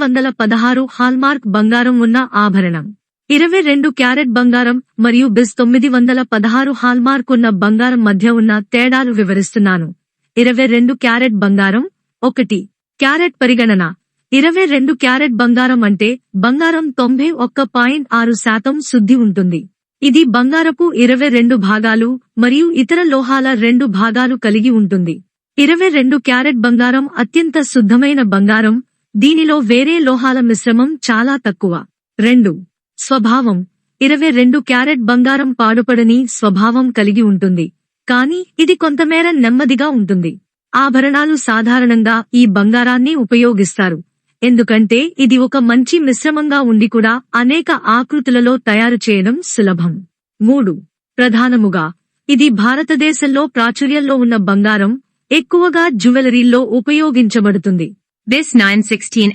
16 hallmark బంగారం ఉన్న ఆభరణం. 22 క్యారెట్ బంగారం మరియు బిస్ 916 హాల్మార్క్ ఉన్న బంగారం మధ్య ఉన్న తేడాలు వివరిస్తున్నాను. 22 క్యారెట్ బంగారం. 1 క్యారెట్ పరిగణన. 22 క్యారెట్ బంగారం అంటే బంగారం 91.6% శుద్ధి ఉంటుంది. ఇది బంగారపు 22 భాగాలు మరియు ఇతర లోహాల 2 భాగాలు కలిగి ఉంటుంది. 22 క్యారెట్ బంగారం అత్యంత శుద్ధమైన బంగారం. దీనిలో వేరే లోహాల మిశ్రమం చాలా తక్కువ. 2 స్వభావం. 22 క్యారెట్ బంగారం పాడుపడని స్వభావం కలిగి ఉంటుంది, కానీ ఇది కొంతమేర నెమ్మదిగా ఉంటుంది. ఆభరణాలు సాధారణంగా ఈ బంగారాన్ని ఉపయోగిస్తారు, ఎందుకంటే ఇది ఒక మంచి మిశ్రమంగా ఉండి కూడా అనేక ఆకృతులలో తయారు చేయడం సులభం. 3 ప్రధానముగా ఇది భారతదేశంలో ప్రాచుర్యంలో ఉన్న బంగారం, ఎక్కువగా జ్యువెలరీల్లో ఉపయోగించబడుతుంది. BIS 916**